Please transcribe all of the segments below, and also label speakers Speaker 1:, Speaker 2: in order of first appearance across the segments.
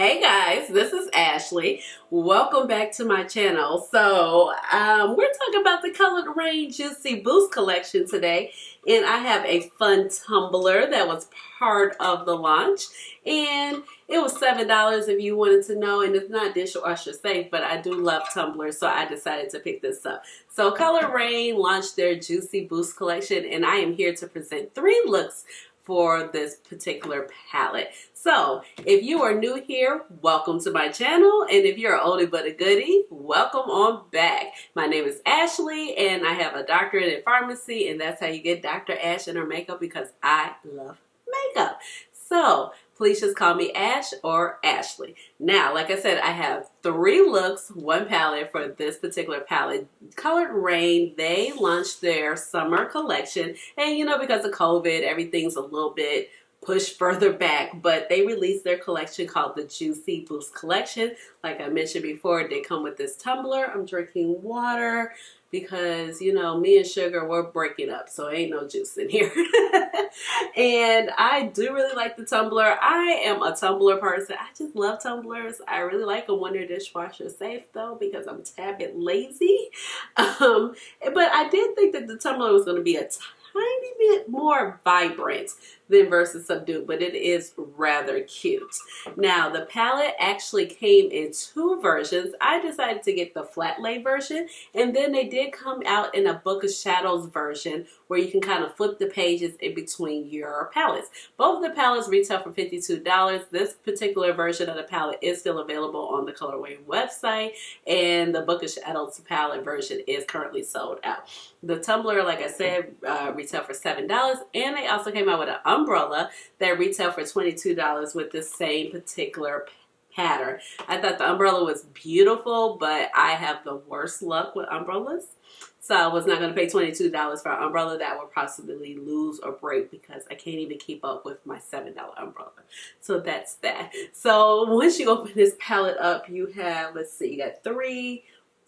Speaker 1: Hey guys, this is Ashley. Welcome back to my channel. So we're talking about the Colored Raine Juicy Boost collection today, and I have a fun tumbler that was part of the launch, and it was $7 if you wanted to know, and it's not dishwasher safe, but I do love tumblers, so I decided to pick this up. So Colored Raine launched their Juicy Boost collection, and I am here to present 3 looks for this particular palette. So if you are new here, welcome to my channel, and if you're an oldie but a goodie, welcome on back. My name is Ashley, and I have a doctorate in pharmacy, and that's how you get Dr. Ash in her makeup, because I love makeup. So please just call me Ash or Ashley. Now, like I said, I have 3 looks, 1 palette for this particular palette. Colored Raine, they launched their summer collection, and you know, because of COVID, everything's a little bit pushed further back, but they released their collection called the Juicy Boost collection. Like I mentioned before, they come with this tumbler. I'm drinking water because, you know, me and sugar, we're breaking up, so ain't no juice in here. And I do really like the tumbler. I am a tumbler person. I just love tumblers. I really like them when they're dishwasher safe, though, because I'm a tad bit lazy. But I did think that the tumbler was going to be a tiny bit more vibrant than versus subdued, but it is rather cute. Now, the palette actually came in 2 versions. I decided to get the flat lay version, and then they did come out in a Book of Shadows version where you can kind of flip the pages in between your palettes. Both of the palettes retail for $52. This particular version of the palette is still available on the Colored Raine website, and the Book of Shadows palette version is currently sold out. The tumbler, like I said, retail for $7, and they also came out with an umbrella that retail for $22 with the same particular pattern. I thought the umbrella was beautiful, but I have the worst luck with umbrellas. So I was not going to pay $22 for an umbrella that would possibly lose or break, because I can't even keep up with my $7 umbrella. So that's that. So once you open this palette up, you have, let's see, you got 3,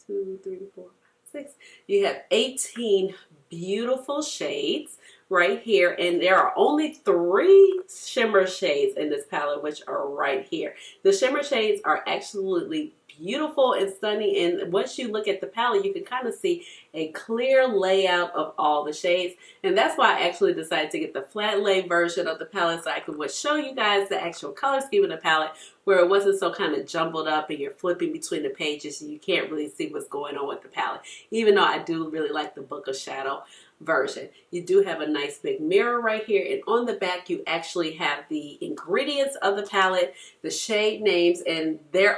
Speaker 1: 2, 3, 4, 5, 6. You have 18 beautiful shades right here, and there are only 3 shimmer shades in this palette, which are right here. The shimmer shades are absolutely beautiful and stunning, and once you look at the palette, you can kind of see a clear layout of all the shades, and that's why I actually decided to get the flat lay version of the palette, so I could show you guys the actual color scheme of the palette, where it wasn't so kind of jumbled up and you're flipping between the pages and you can't really see what's going on with the palette, even though I do really like the Book of Shadow version. You do have a nice big mirror right here, and on the back you actually have the ingredients of the palette, the shade names, and there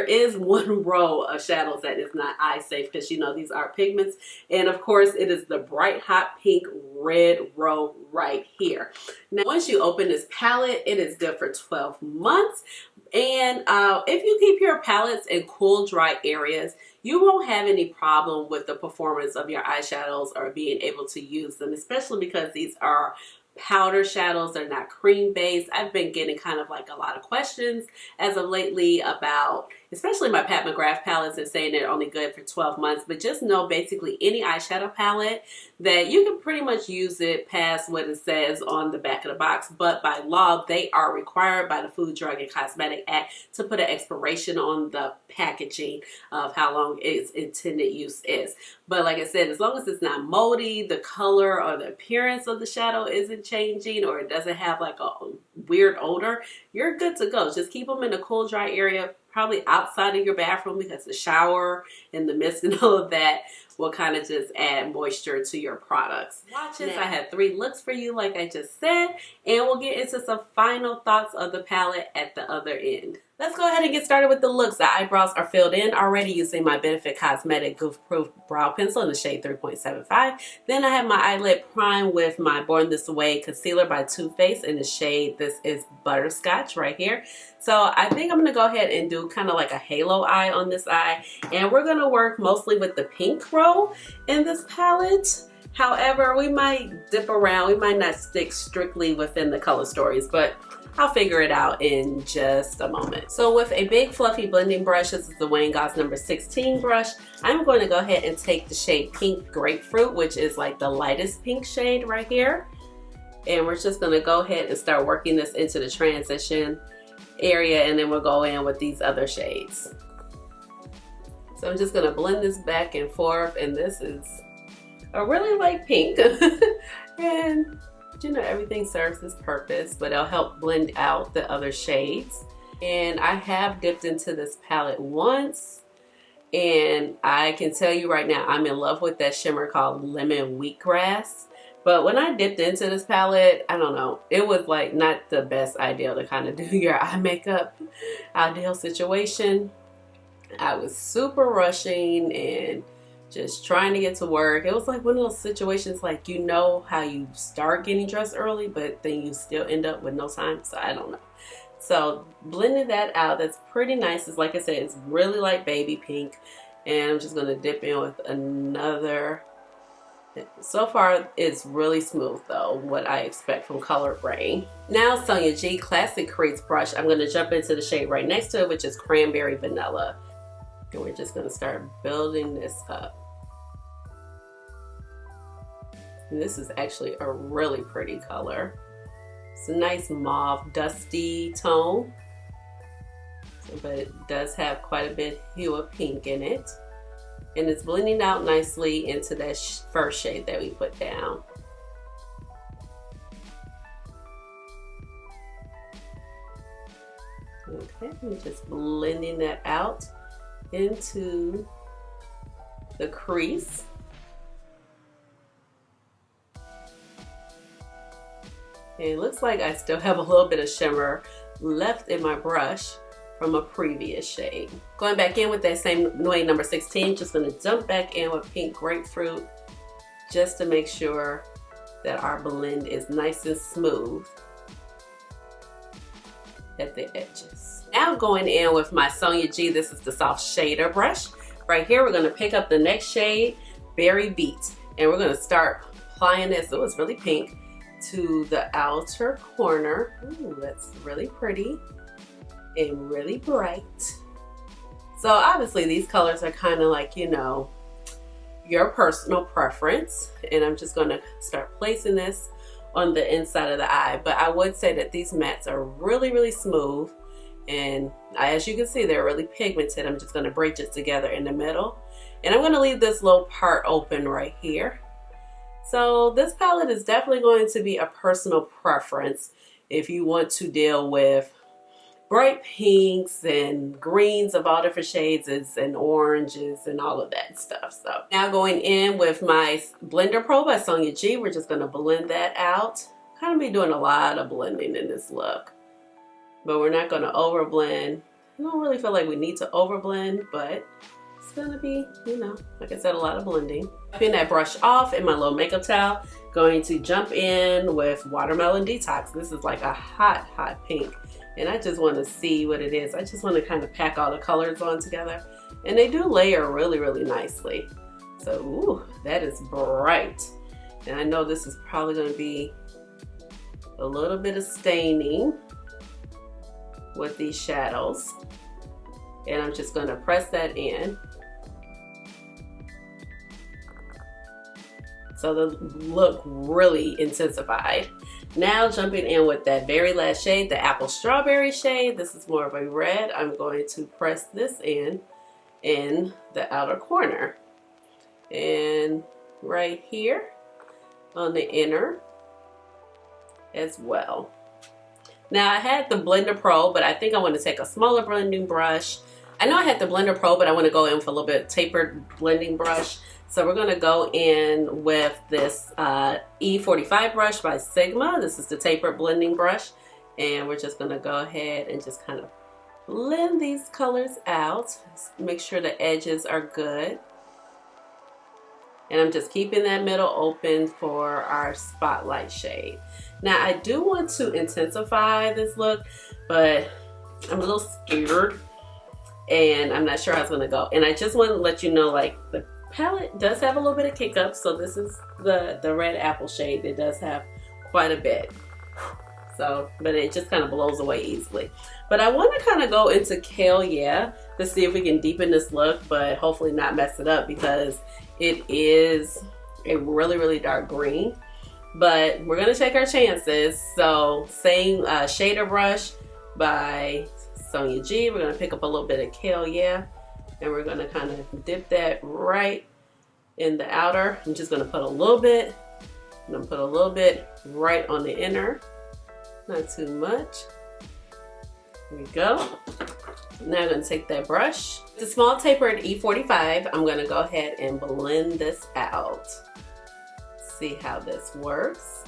Speaker 1: is 1 row of shadows that is not eye safe, because you know these are pigments, and of course it is the bright hot pink red row right here. Now once you open this palette, it is good for 12 months, and if you keep your palettes in cool, dry areas, you won't have any problem with the performance of your eyeshadows or being able to use them, especially because these are powder shadows. They're not cream based. I've been getting kind of like a lot of questions as of lately about, especially my Pat McGrath palettes, and saying they're only good for 12 months. But just know, basically any eyeshadow palette, that you can pretty much use it past what it says on the back of the box. But by law, they are required by the Food, Drug, and Cosmetic Act to put an expiration on the packaging of how long its intended use is. But like I said, as long as it's not moldy, the color or the appearance of the shadow isn't changing, or it doesn't have like a weird odor, you're good to go. Just keep them in a cool, dry area, probably outside of your bathroom, because the shower and the mist and all of that will kind of just add moisture to your products. Watches, I had 3 looks for you, like I just said, and we'll get into some final thoughts of the palette at the other end. Let's go ahead and get started with the looks. The eyebrows are filled in already using my Benefit Cosmetic Goof Proof Brow Pencil in the shade 3.75. Then I have my eyelid prime with my Born This Way Concealer by Too Faced in the shade, this is Butterscotch right here. So I think I'm going to go ahead and do kind of like a halo eye on this eye. And we're going to work mostly with the pink row in this palette. However, we might dip around. We might not stick strictly within the color stories, but I'll figure it out in just a moment. So with a big fluffy blending brush, this is the Wayne Goss number 16 brush, I'm going to go ahead and take the shade Pink Grapefruit, which is like the lightest pink shade right here. And we're just going to go ahead and start working this into the transition area, and then we'll go in with these other shades. So I'm just gonna blend this back and forth, and this is a really light pink. And you know, everything serves its purpose, but it'll help blend out the other shades. And I have dipped into this palette once, and I can tell you right now, I'm in love with that shimmer called Lemon Wheatgrass. But when I dipped into this palette, I don't know, it was like not the best idea to kind of do your eye makeup ideal situation. I was super rushing and just trying to get to work. It was like one of those situations, like, you know how you start getting dressed early, but then you still end up with no time. So I don't know. So blending that out, that's pretty nice. It's like I said, it's really like baby pink. And I'm just gonna dip in with another. So far, it's really smooth though, what I expect from Colored Raine. Now, Sonia G Classic Crease Brush. I'm gonna jump into the shade right next to it, which is Cranberry Vanilla. And we're just gonna start building this up. And this is actually a really pretty color. It's a nice mauve, dusty tone, but it does have quite a bit hue of pink in it. And it's blending out nicely into that first shade that we put down. Okay, I'm just blending that out into the crease. And it looks like I still have a little bit of shimmer left in my brush from a previous shade. Going back in with that same Nude number 16, just gonna jump back in with Pink Grapefruit just to make sure that our blend is nice and smooth at the edges. Now going in with my Sonia G, this is the soft shader brush. Right here, we're gonna pick up the next shade, Berry Beat, and we're gonna start applying this, oh, it's really pink, to the outer corner. Ooh, that's really pretty and really bright. So obviously these colors are kind of like, you know, your personal preference. And I'm just gonna start placing this on the inside of the eye. But I would say that these mattes are really, really smooth. And as you can see, they're really pigmented. I'm just gonna braid it together in the middle. And I'm gonna leave this little part open right here. So this palette is definitely going to be a personal preference if you want to deal with bright pinks and greens of all different shades and oranges and all of that stuff. So now going in with my Blender Pro by Sonia G, we're just going to blend that out. Kind of be doing a lot of blending in this look, but we're not going to over blend. I don't really feel like we need to over blend, but it's gonna be, you know, like I said, a lot of blending. Wiping that brush off in my little makeup towel, going to jump in with Watermelon Detox. This is like a hot, hot pink. And I just want to see what it is. I just want to kind of pack all the colors on together. And they do layer really, really nicely. So, ooh, that is bright. And I know this is probably going to be a little bit of staining with these shadows. And I'm just going to press that in. So the look really intensified. Now jumping in with that very last shade, the Apple Strawberry shade. This is more of a red. I'm going to press this in the outer corner. And right here on the inner as well. Now I had the Blender Pro, but I think I want to take a smaller blending brush. I know I had the Blender Pro, but I want to go in with a little bit tapered blending brush. So we're going to go in with this E45 brush by Sigma. This is the tapered blending brush. And we're just going to go ahead and just kind of blend these colors out. Make sure the edges are good. And I'm just keeping that middle open for our Spotlight shade. Now I do want to intensify this look, but I'm a little scared. And I'm not sure how it's going to go. And I just want to let you know, like, the palette does have a little bit of kick up. So this is the red apple shade. It does have quite a bit. So, but it just kind of blows away easily. But I want to kind of go into Kale Yeah to see if we can deepen this look, but hopefully not mess it up because it is a really, really dark green. But we're going to take our chances. So same shader brush, by Sonia G. We're gonna pick up a little bit of Kale Yeah, and we're gonna kind of dip that right in the outer. I'm just gonna put a little bit. I'm gonna put a little bit right on the inner, not too much. There we go. Now I'm gonna take that brush. The small tapered E45, I'm gonna go ahead and blend this out. See how this works.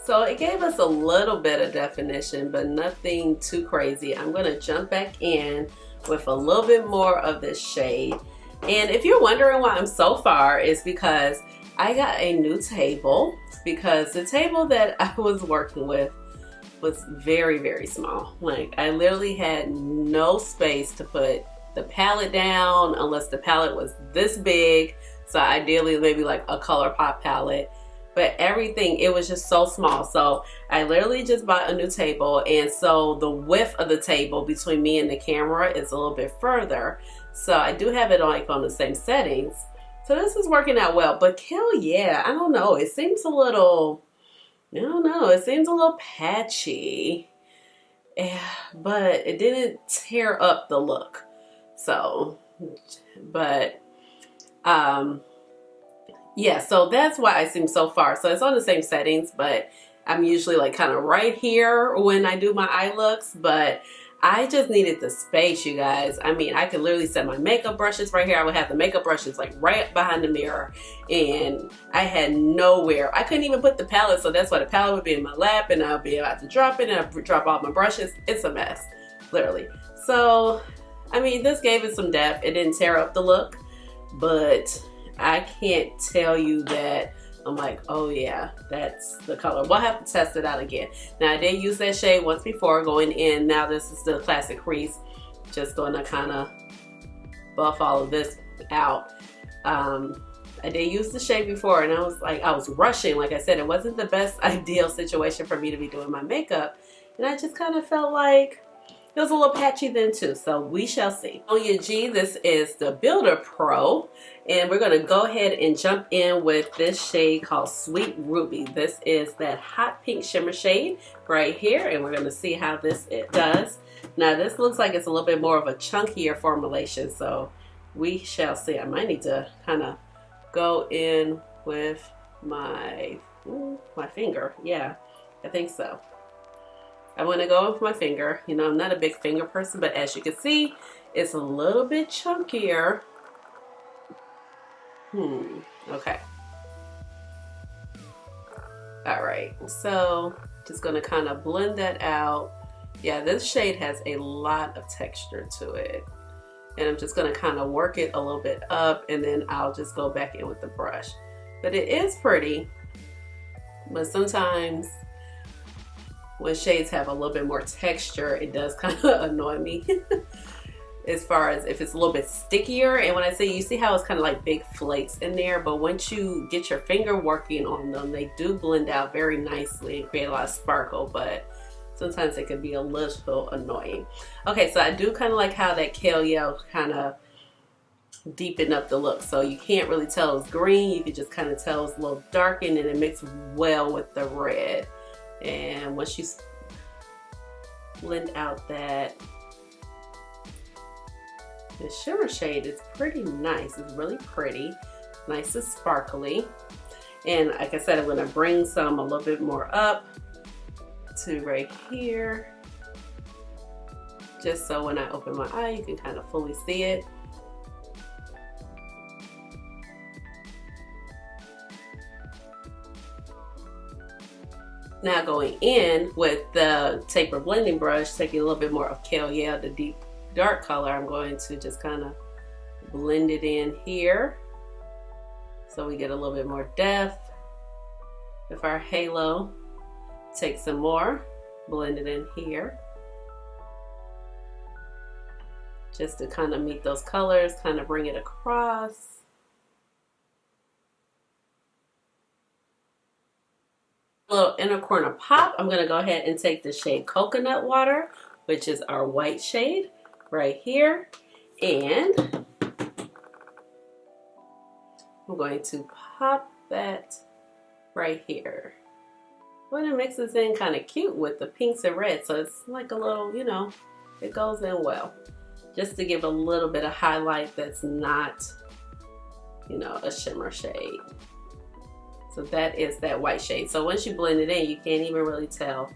Speaker 1: So it gave us a little bit of definition, but nothing too crazy. I'm gonna jump back in with a little bit more of this shade. And if you're wondering why I'm so far, it's because I got a new table, because the table that I was working with was very, very small. Like, I literally had no space to put the palette down unless the palette was this big. So ideally maybe like a ColourPop palette, but everything, it was just so small. So I literally just bought a new table, and so the width of the table between me and the camera is a little bit further. So I do have it like on the same settings. So this is working out well. But Kale Yeah, I don't know, it seems a little, I don't know, it seems a little patchy. Yeah, but it didn't tear up the look. So, but yeah, so that's why I seem so far. So it's on the same settings, but I'm usually like kind of right here when I do my eye looks, but I just needed the space, you guys. I mean, I could literally set my makeup brushes right here. I would have the makeup brushes like right behind the mirror, and I had nowhere. I couldn't even put the palette, so that's why the palette would be in my lap, and I'll be about to drop it, and I'll drop all my brushes. It's a mess, literally. So, I mean, this gave it some depth. It didn't tear up the look, but I can't tell you that I'm like, oh yeah, that's the color. We'll have to test it out again. Now, I did use that shade once before going in. Now this is the classic crease. Just going to kind of buff all of this out. I did use the shade before, and I was rushing. Like I said, it wasn't the best ideal situation for me to be doing my makeup. And I just kind of felt like it was a little patchy then too, so we shall see. Sonia G, this is the Builder Pro, and we're gonna go ahead and jump in with this shade called Sweet Ruby. This is that hot pink shimmer shade right here, and we're gonna see how this does. Now this looks like it's a little bit more of a chunkier formulation, so we shall see. I might need to kind of go in with my finger. Yeah, I think so. I'm going to go with my finger. You know, I'm not a big finger person, but as you can see, it's a little bit chunkier. Okay. All right, so just going to kind of blend that out. Yeah, this shade has a lot of texture to it. And I'm just going to kind of work it a little bit up, and then I'll just go back in with the brush. But it is pretty, but sometimes when shades have a little bit more texture, it does kind of annoy me as far as if it's a little bit stickier. And when I say, you see how it's kind of like big flakes in there, but once you get your finger working on them, they do blend out very nicely and create a lot of sparkle, but sometimes it can be a little annoying. Okay, so I do kind of like how that Kale Yeah kind of deepened up the look. So you can't really tell it's green. You can just kind of tell it's a little darkened, and it mixed well with the red. And once you blend out that, the shimmer shade is pretty nice. It's really pretty, nice and sparkly. And like I said, I'm gonna bring some a little bit more up to right here, just so when I open my eye, you can kind of fully see it. Now going in with the taper blending brush, taking a little bit more of Kale Yeah, the deep dark color, I'm going to just kind of blend it in here so we get a little bit more depth with our halo. Take some more, blend it in here, just to kind of meet those colors, kind of bring it across. Little inner corner pop, I'm going to go ahead and take the shade Coconut Water, which is our white shade right here, and I'm going to pop that right here. But it mixes in kind of cute with the pinks and reds. So it's like a little, you know, it goes in well. Just to give a little bit of highlight that's not, you know, a shimmer shade. So that is that white shade. So once you blend it in, you can't even really tell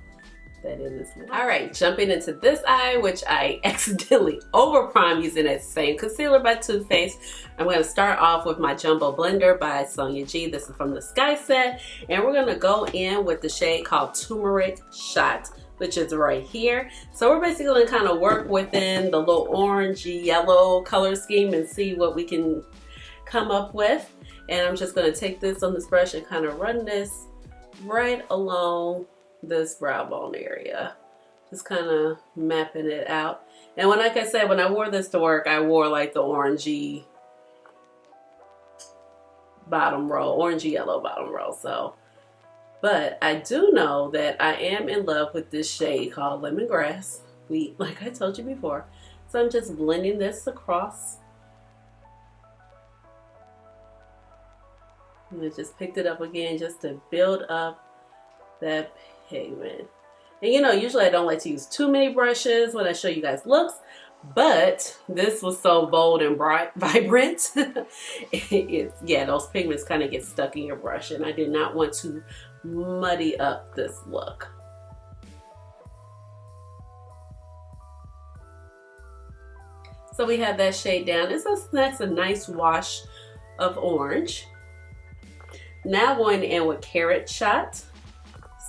Speaker 1: that it is white. All right, jumping into this eye, which I accidentally over prime using that same concealer by Too Faced. I'm going to start off with my Jumbo Blender by Sonia G. This is from the Sky set. And we're going to go in with the shade called Turmeric Shot, which is right here. So we're basically going to kind of work within the little orangey yellow color scheme and see what we can come up with. And I'm just going to take this on this brush and kind of run this right along this brow bone area. Just kind of mapping it out. And when, like I said, when I wore this to work, I wore like the orangey bottom row, orangey yellow bottom row. So, but I do know that I am in love with this shade called Lemongrass Wheat, like I told you before. So I'm just blending this across. And I just picked it up again just to build up that pigment. And you know, usually I don't like to use too many brushes when I show you guys looks, but this was so bold and bright, vibrant. Yeah, those pigments kind of get stuck in your brush, and I did not want to muddy up this look. So we have that shade down. That's a nice wash of orange. Now going in with Carrot Shot.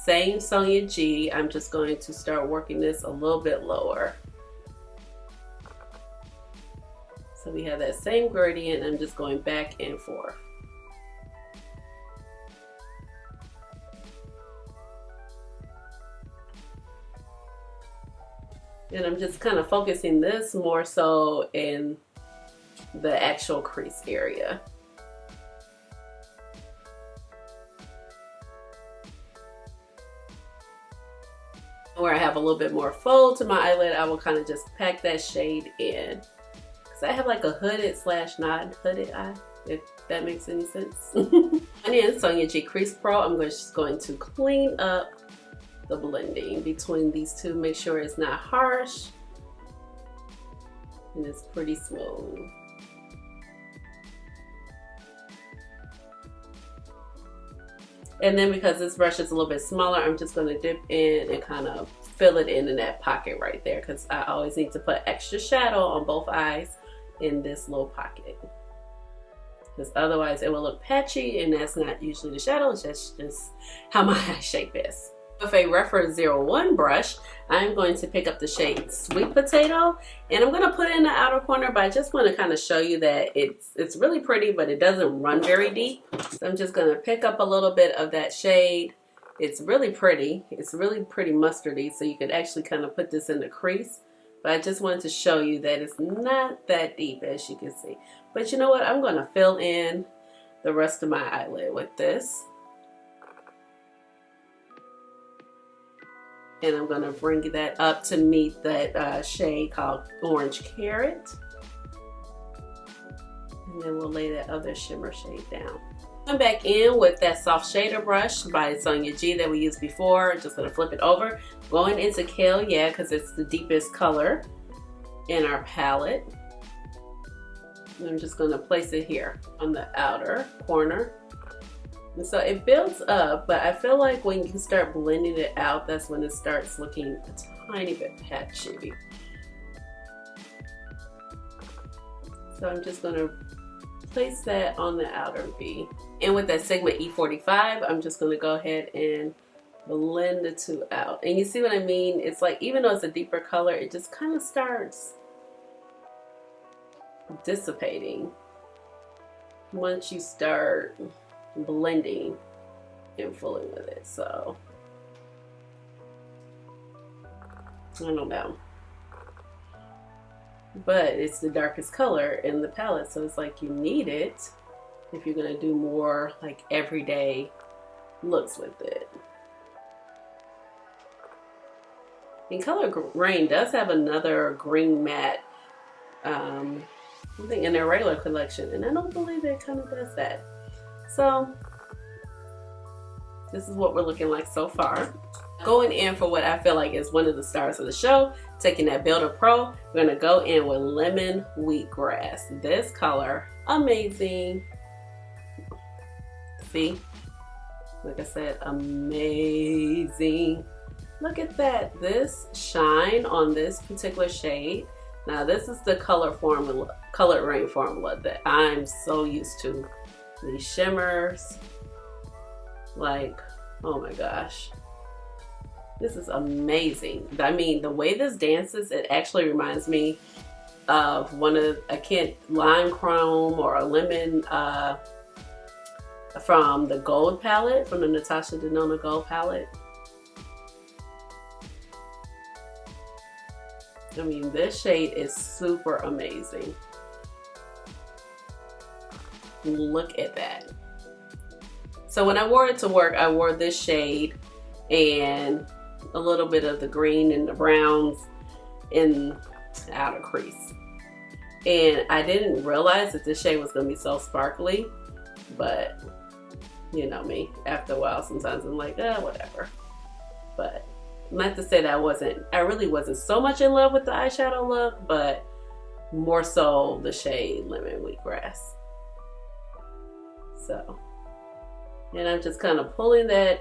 Speaker 1: Same Sonia G. I'm just going to start working this a little bit lower. So we have that same gradient. I'm just going back and forth. And I'm just kind of focusing this more so in the actual crease area. Where I have a little bit more fold to my eyelid, I will kind of just pack that shade in. Because I have like a hooded / not hooded eye, if that makes any sense. And in Sonia G Crease Pro, I'm just going to clean up the blending between these two. Make sure it's not harsh and it's pretty smooth. And then because this brush is a little bit smaller, I'm just going to dip in and kind of fill it in that pocket right there, because I always need to put extra shadow on both eyes in this little pocket. Because otherwise it will look patchy, and that's not usually the shadow, it's just how my eye shape is. With a Reference 01 brush, I'm going to pick up the shade Sweet Potato, and I'm going to put it in the outer corner, but I just want to kind of show you that it's really pretty, but it doesn't run very deep. So I'm just going to pick up a little bit of that shade. It's really pretty. It's really pretty mustardy, so you could actually kind of put this in the crease. But I just wanted to show you that it's not that deep, as you can see. But you know what? I'm going to fill in the rest of my eyelid with this. And I'm going to bring that up to meet that shade called Orange Carrot. And then we'll lay that other shimmer shade down. Come back in with that soft shader brush by Sonia G that we used before. Just going to flip it over. Going into Kale, yeah, because it's the deepest color in our palette. And I'm just going to place it here on the outer corner. And so it builds up, but I feel like when you start blending it out, that's when it starts looking a tiny bit patchy. So I'm just going to place that on the outer V. And with that Sigma E45, I'm just going to go ahead and blend the two out. And you see what I mean? It's like, even though it's a deeper color, it just kind of starts dissipating once you start blending and fooling with it. So I don't know, but it's the darkest color in the palette, so it's like you need it if you're gonna do more like everyday looks with it. And Color Raine does have another green matte I think in their regular collection, and I don't believe it kind of does that. So this is what we're looking like so far. Going in for what I feel like is one of the stars of the show, taking that Beaute Pro, we're gonna go in with Lemon Wheatgrass. This color, amazing. See, like I said, amazing. Look at that, this shine on this particular shade. Now this is the colored Raine formula that I'm so used to. These shimmers, like, oh my gosh. This is amazing. I mean, the way this dances, it actually reminds me of one of, lime chrome or a lemon from the gold palette, from the Natasha Denona gold palette. I mean, this shade is super amazing. Look at that. So when I wore it to work, I wore this shade and a little bit of the green and the browns in the outer crease. And I didn't realize that this shade was going to be so sparkly, but you know me, after a while sometimes I'm like, whatever. But not to say that I really wasn't so much in love with the eyeshadow look, but more so the shade Lemon Wheatgrass. So, and I'm just kind of pulling that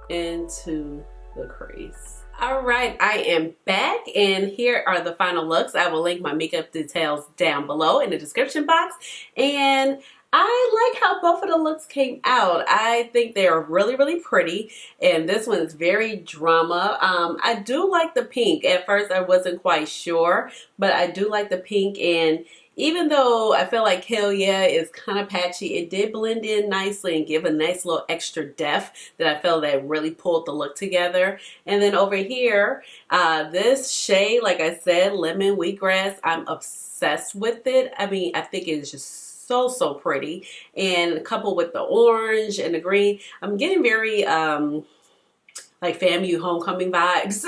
Speaker 1: into the crease. All right, I am back, and here are the final looks. I will link my makeup details down below in the description box. And I like how both of the looks came out. I think they are really, really pretty, and this one is very drama. I do like the pink. At first, I wasn't quite sure, but I do like the pink, and even though I feel like Hell Yeah is kind of patchy, it did blend in nicely and give a nice little extra depth that I felt that really pulled the look together. And then over here, this shade, like I said, Lemon Wheatgrass, I'm obsessed with it. I mean, I think it's just so pretty. And coupled with the orange and the green, I'm getting very like FAMU homecoming vibes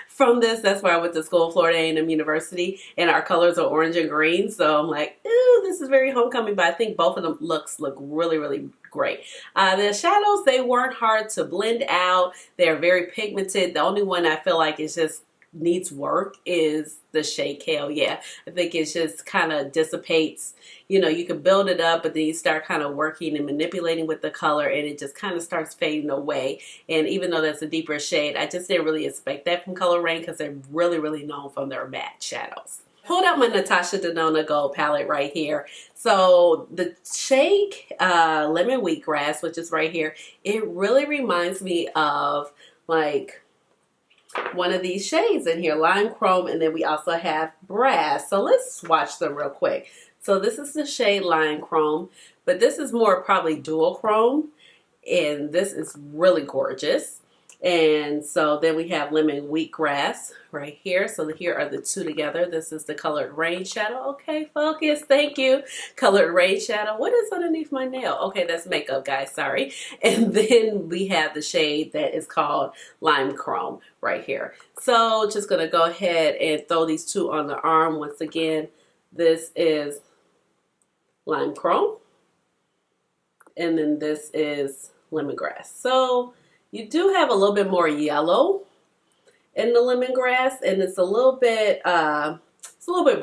Speaker 1: from this. That's where I went to school, Florida A&M University, and our colors are orange and green. So I'm like, ooh, this is very homecoming, but I think both of them looks look really, really great. The shadows, they weren't hard to blend out. They're very pigmented. The only one I feel like is just needs work is the shade Kale. Yeah, I think it just kind of dissipates. You know, you can build it up, but then you start kind of working and manipulating with the color, and it just kind of starts fading away. And even though that's a deeper shade, I just didn't really expect that from Color Raine because they're really, really known from their matte shadows. Pulled out my Natasha Denona Gold palette right here. So the shade Lemon Wheatgrass, which is right here, it really reminds me of like one of these shades in here, Lime Chrome, and then we also have Brass. So let's swatch them real quick. So this is the shade Lime Chrome, but this is more probably dual chrome, and this is really gorgeous. And so then we have Lemon Wheatgrass right here. So here are the two together. This is the Colored Raine shadow. Okay, focus. Thank you. Colored Raine shadow. What is underneath my nail? Okay, that's makeup, guys. Sorry. And then we have the shade that is called Lime Chrome right here. So just going to go ahead and throw these two on the arm. Once again, this is Lime Chrome. And then this is Lemongrass. So you do have a little bit more yellow in the lemongrass, and it's a little bit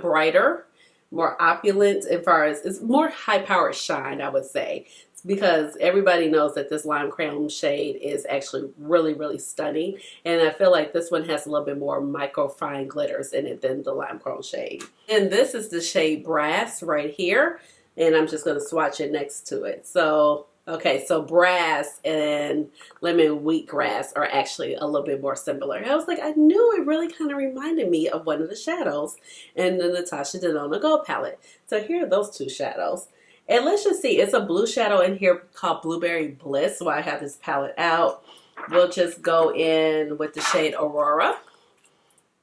Speaker 1: brighter, more opulent as far as it's more high-powered shine, I would say, because everybody knows that this Lime Chrome shade is actually really, really stunning, and I feel like this one has a little bit more micro fine glitters in it than the Lime Chrome shade. And this is the shade Brass right here, and I'm just going to swatch it next to it. So okay, so Brass and Lemon Wheatgrass are actually a little bit more similar. I was like, I knew it really kind of reminded me of one of the shadows in the Natasha Denona Gold palette. So here are those two shadows. And let's just see, it's a blue shadow in here called Blueberry Bliss. So I have this palette out. We'll just go in with the shade Aurora,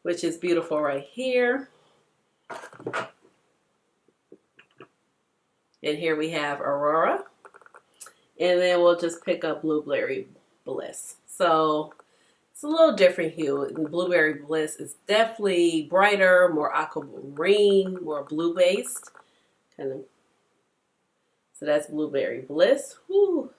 Speaker 1: which is beautiful right here. And here we have Aurora. And then we'll just pick up Blueberry Bliss. So it's a little different hue. And Blueberry Bliss is definitely brighter, more aquamarine, more blue based. Kind of. So that's Blueberry Bliss. Woo.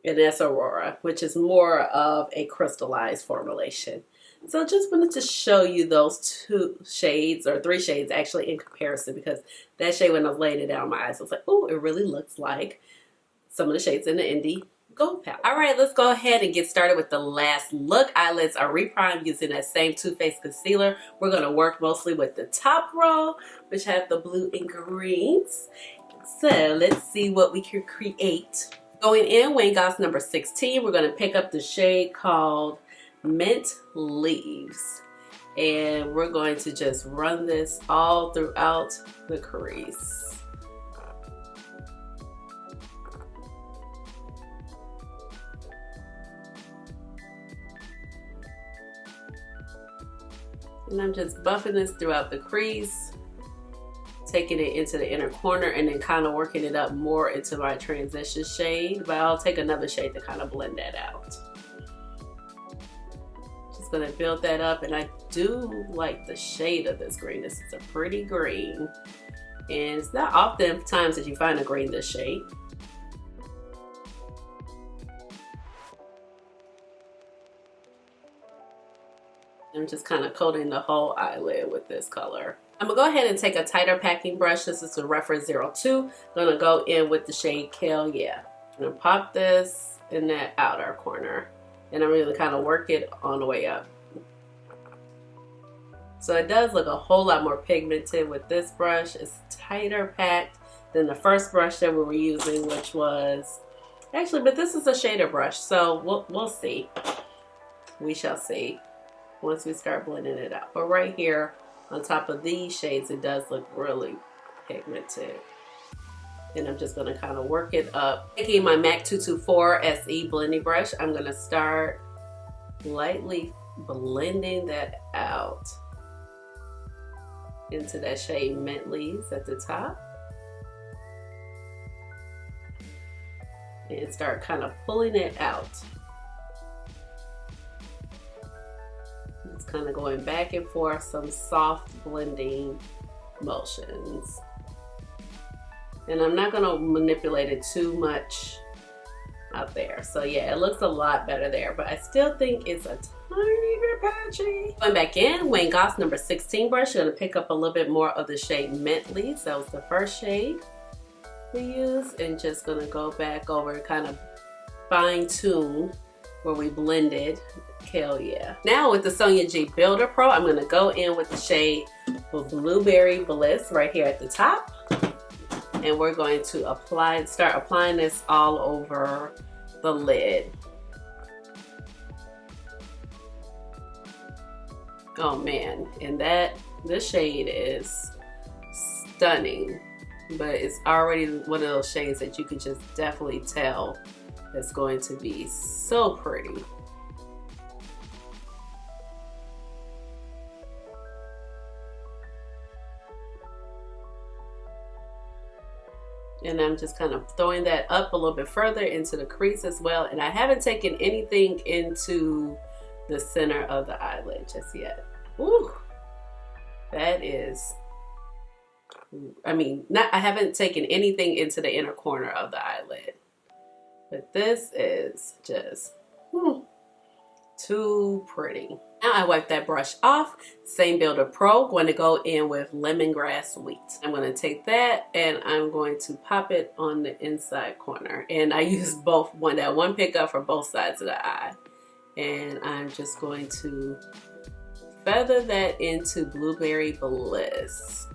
Speaker 1: And that's Aurora, which is more of a crystallized formulation. So just wanted to show you those 2 shades, or 3 shades actually, in comparison, because that shade, when I was laying it down on my eyes, I was like, oh, it really looks like some of the shades in the Indie Gold palette. All right, let's go ahead and get started with the last look. Eyelids are reprimed using that same Too Faced concealer. We're going to work mostly with the top row, which have the blue and greens. So let's see what we can create. Going in, Wayne Goss number 16, we're going to pick up the shade called Mint Leaves. And we're going to just run this all throughout the crease. And I'm just buffing this throughout the crease, taking it into the inner corner, and then kind of working it up more into my transition shade. But I'll take another shade to kind of blend that out. Just gonna build that up, and I do like the shade of this green. This is a pretty green, and it's not often times that you find a green this shade. I'm just kind of coating the whole eyelid with this color. I'm gonna go ahead and take a tighter packing brush. This is the Reference 02. I'm gonna go in with the shade Kale Yeah. I'm gonna pop this in that outer corner, and I'm really kind of work it on the way up. So it does look a whole lot more pigmented with this brush. It's tighter packed than the first brush that we were using, which was actually, but this is a shader brush, so we'll see. We shall see once we start blending it out. But right here on top of these shades, it does look really pigmented. And I'm just gonna kind of work it up. Taking my MAC 224 SE blending brush, I'm gonna start lightly blending that out into that shade Mint Leaves at the top. And start kind of pulling it out. Just kind of going back and forth, some soft blending motions. And I'm not gonna manipulate it too much out there. So yeah, it looks a lot better there, but I still think it's a tiny bit patchy. Going back in, Wayne Goss number 16 brush, I'm gonna pick up a little bit more of the shade Mint Leaves. That was the first shade we used, and just gonna go back over and kind of fine tune where we blended Kale Yeah. Now with the Sonia G Builder Pro, I'm gonna go in with the shade Blueberry Bliss right here at the top. And we're going to start applying this all over the lid. Oh man, and this shade is stunning, but it's already one of those shades that you can just definitely tell it's going to be so pretty. And I'm just kind of throwing that up a little bit further into the crease as well. And I haven't taken anything into the center of the eyelid just yet. Ooh, that is, I haven't taken anything into the inner corner of the eyelid. But this is just too pretty. Now I wipe that brush off. Same Builder Pro, going to go in with Lemongrass Wheat. I'm going to take that and I'm going to pop it on the inside corner. And I use that one pickup for both sides of the eye. And I'm just going to feather that into Blueberry Bliss.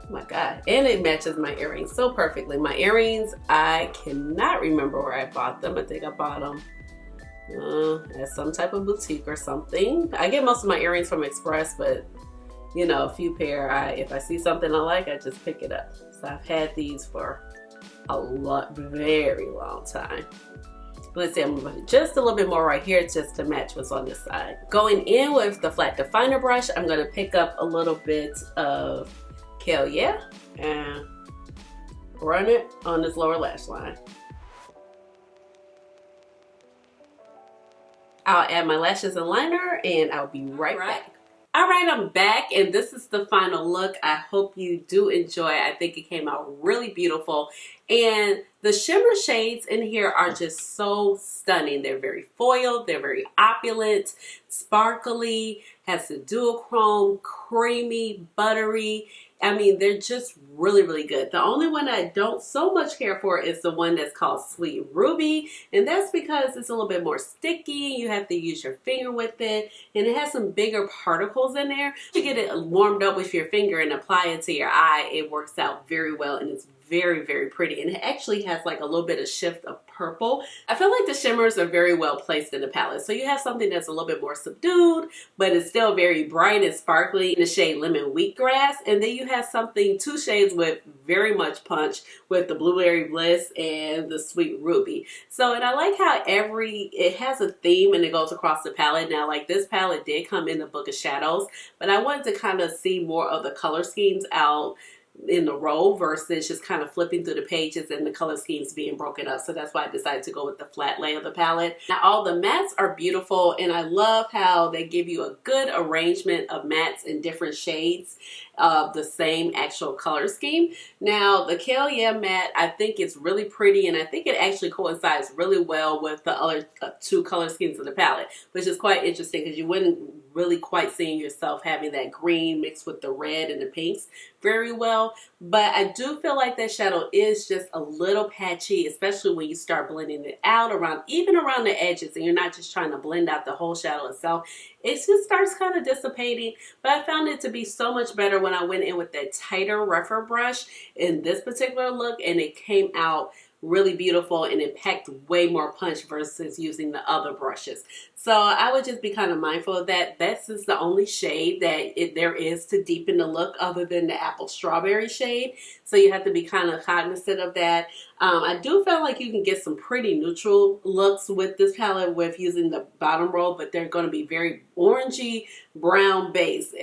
Speaker 1: Oh my God, and it matches my earrings so perfectly. My earrings, I cannot remember where I bought them. I think I bought them at some type of boutique or something. I get most of my earrings from Express, but you know, a few pair, if I see something I like, I just pick it up. So I've had these for very long time. Let's see, I'm gonna put just a little bit more right here just to match what's on this side. Going in with the flat definer brush, I'm gonna pick up a little bit of Kale Yeah and run it on this lower lash line. I'll add my lashes and liner and I'll be right back. All right, I'm back and this is the final look. I hope you do enjoy. I think it came out really beautiful. And the shimmer shades in here are just so stunning. They're very foiled, they're very opulent, sparkly, has the duochrome, creamy, buttery. I mean, they're just really, really good. The only one I don't so much care for is the one that's called Sweet Ruby. And that's because it's a little bit more sticky. You have to use your finger with it. And it has some bigger particles in there. You get it warmed up with your finger and apply it to your eye. It works out very well and it's very, very pretty. And it actually has like a little bit of shift of purple. I feel like the shimmers are very well placed in the palette. So you have something that's a little bit more subdued, but it's still very bright and sparkly in the shade Lemon Wheatgrass. And then you have something, two shades with very much punch with the Blueberry Bliss and the Sweet Ruby. So, and I like how it has a theme and it goes across the palette. Now, like this palette did come in the Book of Shadows, but I wanted to kind of see more of the color schemes out in the row versus just kind of flipping through the pages and the color schemes being broken up. So that's why I decided to go with the flat lay of the palette. Now all the mattes are beautiful and I love how they give you a good arrangement of mattes in different shades of the same actual color scheme. Now the Kale Yeah matte, I think it's really pretty and I think it actually coincides really well with the other two color schemes of the palette, which is quite interesting because you wouldn't really quite seeing yourself having that green mixed with the red and the pinks very well. But I do feel like that shadow is just a little patchy, especially when you start blending it out even around the edges and you're not just trying to blend out the whole shadow itself. It just starts kind of dissipating, but I found it to be so much better when I went in with that tighter, rougher brush in this particular look and it came out really beautiful and it packed way more punch versus using the other brushes. So I would just be kind of mindful of that. This is the only shade that there is to deepen the look other than the apple strawberry shade. So you have to be kind of cognizant of that. I do feel like you can get some pretty neutral looks with this palette with using the bottom row, but they're going to be very orangey brown base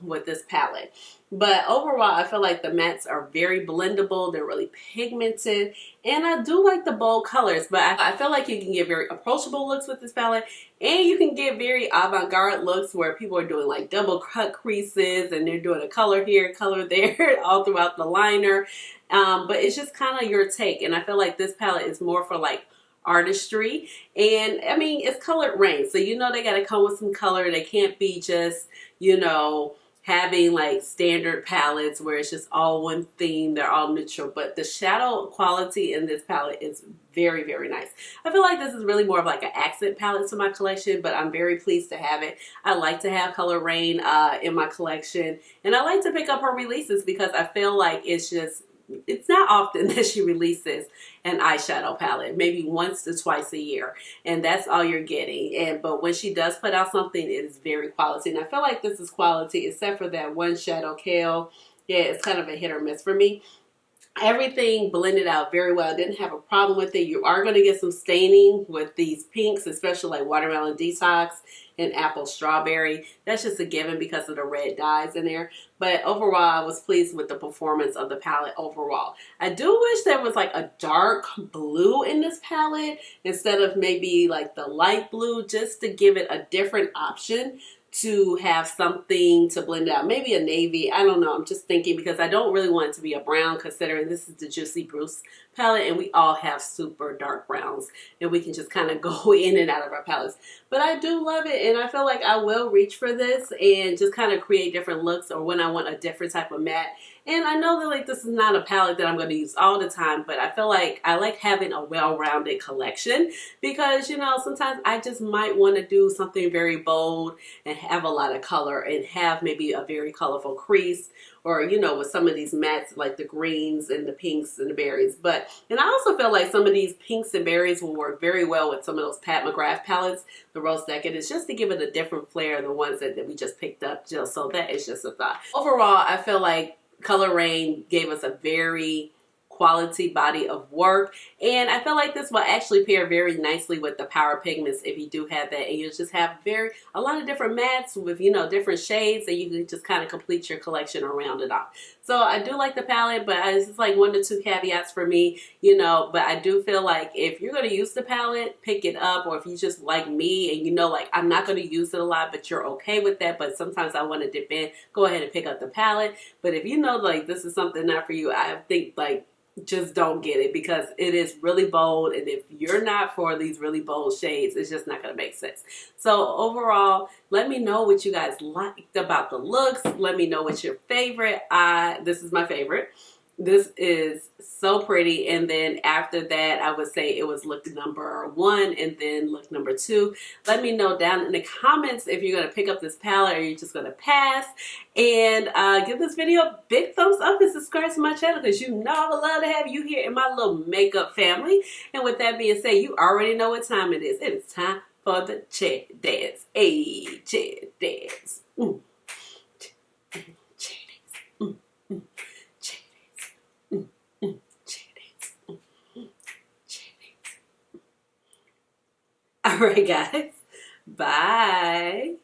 Speaker 1: with this palette. But overall, I feel like the mattes are very blendable. They're really pigmented. And I do like the bold colors, but I feel like you can get very approachable looks with this palette. And you can get very avant-garde looks where people are doing like double cut creases and they're doing a color here, color there, all throughout the liner. But it's just kind of your take. And I feel like this palette is more for like artistry. And I mean, it's colored Raine. So you know they got to come with some color. They can't be just, you know, having like standard palettes where it's just all one theme, they're all neutral, but the shadow quality in this palette is very, very nice. I feel like this is really more of like an accent palette to my collection, but I'm very pleased to have it. I like to have Color Raine in my collection, and I like to pick up her releases because I feel like it's not often that she releases an eyeshadow palette, maybe once to twice a year, and that's all you're getting. But when she does put out something, it is very quality, and I feel like this is quality except for that one shadow Kale. Yeah, it's kind of a hit or miss for me. Everything blended out very well. I didn't have a problem with it. You are going to get some staining with these pinks, especially like Watermelon Detox and Apple Strawberry. That's just a given because of the red dyes in there. But overall, I was pleased with the performance of the palette overall. I do wish there was like a dark blue in this palette instead of maybe like the light blue, just to give it a different option to have something to blend out. Maybe a navy. I don't know. I'm just thinking because I don't really want it to be a brown considering this is the Juicy Bruce palette and we all have super dark browns and we can just kind of go in and out of our palettes. But I do love it and I feel like I will reach for this and just kind of create different looks or when I want a different type of matte. And I know that like this is not a palette that I'm going to use all the time, but I feel like I like having a well-rounded collection because, you know, sometimes I just might want to do something very bold and have a lot of color and have maybe a very colorful crease or, you know, with some of these mattes like the greens and the pinks and the berries. And I also feel like some of these pinks and berries will work very well with some of those Pat McGrath palettes, the Rose Decadence, just to give it a different flair than the ones that we just picked up. Jill. So that is just a thought. Overall, I feel like Color Raine gave us a very quality body of work, and I feel like this will actually pair very nicely with the Power Pigments if you do have that, and you'll just have a lot of different mattes with, you know, different shades, and you can just kind of complete your collection or round it off. So I do like the palette, but it's just like 1 to 2 caveats for me, you know, but I do feel like if you're going to use the palette, pick it up, or if you just like me and you know, like I'm not going to use it a lot, but you're okay with that, but sometimes I want to dip in, go ahead and pick up the palette. But if you know like this is something not for you, I think like just don't get it because it is really bold, and if you're not for these really bold shades, it's just not going to make sense. So overall, let me know what you guys liked about the looks. Let me know what's your favorite. This is my favorite. This is so pretty. And then after that, I would say it was look number 1 and then look number 2. Let me know down in the comments if you're going to pick up this palette or you're just going to pass. And give this video a big thumbs up and subscribe to my channel because you know I would love to have you here in my little makeup family. And with that being said, you already know what time it is. It is time for the chair dance. Hey, chair dance. Chair dance. All right, guys. Bye.